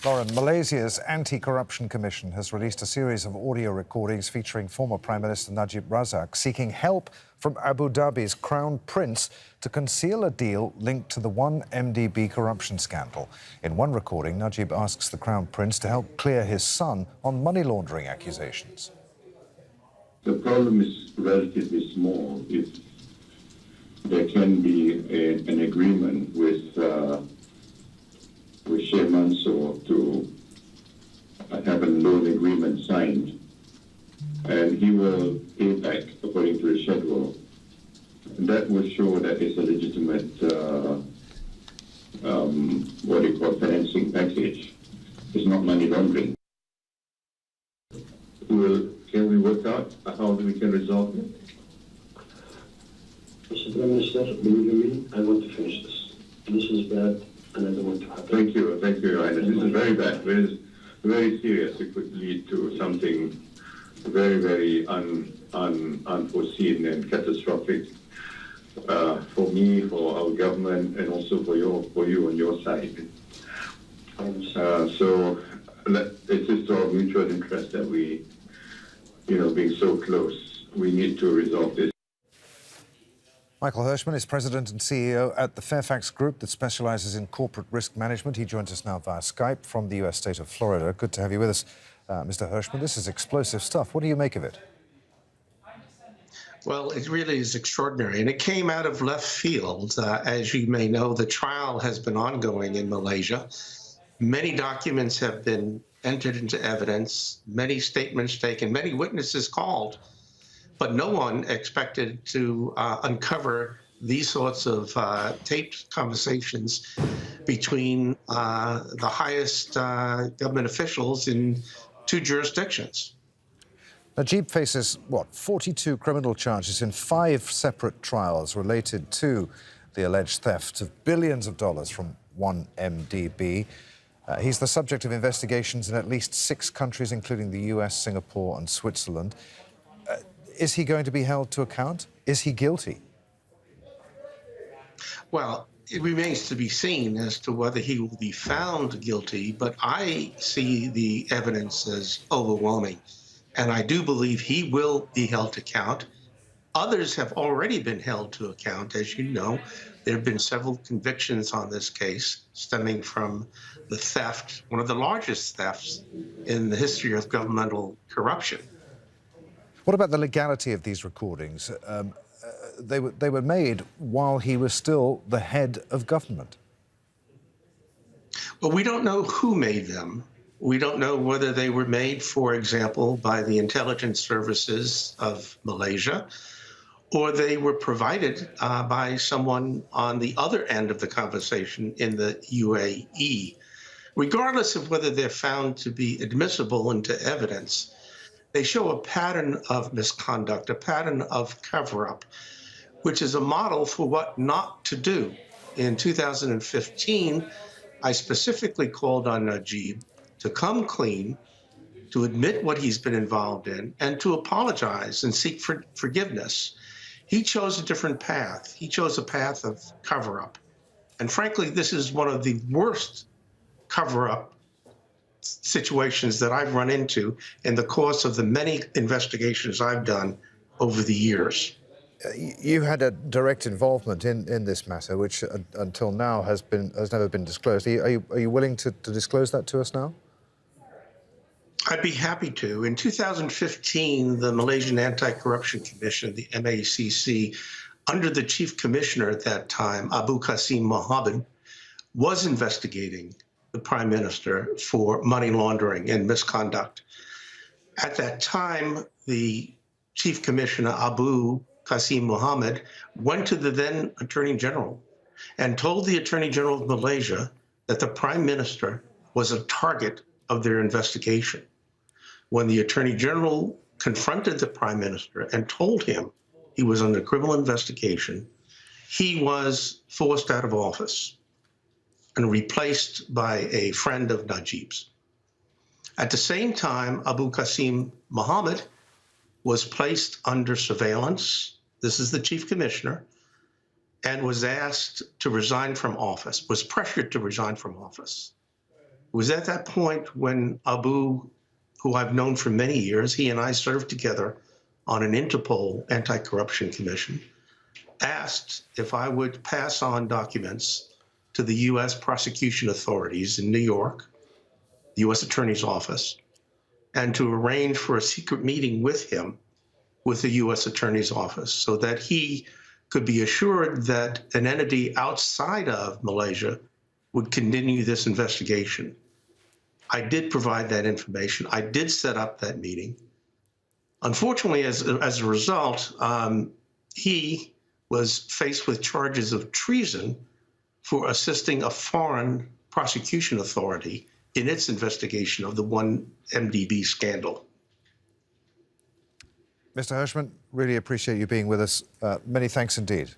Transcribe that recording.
Lauren, Malaysia's Anti-Corruption Commission has released a series of audio recordings featuring former Prime Minister Najib Razak seeking help from Abu Dhabi's Crown Prince to conceal a deal linked to the 1MDB corruption scandal. In one recording, Najib asks the Crown Prince to help clear his son on money laundering accusations. The problem is relatively small. If there can be an agreement with Sheikh Mansour to have a loan agreement signed, and he will pay back according to the schedule. And that will show that it's a legitimate, what they call financing package. It's not money laundering. Can we work out how we can resolve it? Mr. Prime Minister, believe me, I want to finish this. This is bad, and I don't want to happen. Thank you, Your Highness. This is very bad. Very serious. It could lead to something very, very unforeseen and catastrophic for me, for our government, and also for you on your side. So it is to our mutual interest that we, being so close, we need to resolve this. Michael Hirschman is President and CEO at the Fairfax Group that specialises in corporate risk management. He joins us now via Skype from the US state of Florida. Good to have you with us, Mr. Hirschman. This is explosive stuff. What do you make of it? Well, it really is extraordinary, and it came out of left field. As you may know, the trial has been ongoing in Malaysia. Many documents have been entered into evidence, many statements taken, many witnesses called, but no one expected to uncover these sorts of taped conversations between the highest government officials in two jurisdictions. Najib faces, 42 criminal charges in 5 separate trials related to the alleged theft of billions of dollars from 1MDB. He's the subject of investigations in at least 6 countries, including the US, Singapore and Switzerland. Is he going to be held to account? Is he guilty? Well, it remains to be seen as to whether he will be found guilty, but I see the evidence as overwhelming. And I do believe he will be held to account. Others have already been held to account. As you know, there have been several convictions on this case stemming from the theft, one of the largest thefts in the history of governmental corruption. What about the legality of these recordings? They were made while he was still the head of government. Well, we don't know who made them. We don't know whether they were made, for example, by the intelligence services of Malaysia, or they were provided by someone on the other end of the conversation in the UAE. Regardless of whether they're found to be admissible into evidence, they show a pattern of misconduct, a pattern of cover-up, which is a model for what not to do. In 2015, I specifically called on Najib to come clean, to admit what he's been involved in, and to apologize and seek forgiveness. He chose a different path. He chose a path of cover-up. And frankly, this is one of the worst cover-up situations that I've run into in the course of the many investigations I've done over the years. You had a direct involvement in this matter, which until now has never been disclosed. Are you willing to disclose that to us now? I'd be happy to. In 2015, the Malaysian Anti-Corruption Commission, the MACC, under the chief commissioner at that time, Abu Qasim Mohammed, was investigating the prime minister for money laundering and misconduct. At that time, the chief commissioner, Abu Qasim Mohammed, went to the then attorney general and told the attorney general of Malaysia that the prime minister was a target of their investigation. When the attorney general confronted the prime minister and told him he was under criminal investigation, he was forced out of office and replaced by a friend of Najib's. At the same time, Abu Qasim Mohammed was placed under surveillance. This is the chief commissioner, and was asked to resign from office, was pressured to resign from office. was at that point when Abu, who I've known for many years, he and I served together on an Interpol anti-corruption commission, asked if I would pass on documents to the U.S. prosecution authorities in New York, the U.S. Attorney's Office, and to arrange for a secret meeting with him with the U.S. Attorney's Office so that he could be assured that an entity outside of Malaysia would continue this investigation. I did provide that information. I did set up that meeting. Unfortunately, as a result, he was faced with charges of treason for assisting a foreign prosecution authority in its investigation of the 1MDB scandal. Mr. Hirschman, really appreciate you being with us. Many thanks indeed.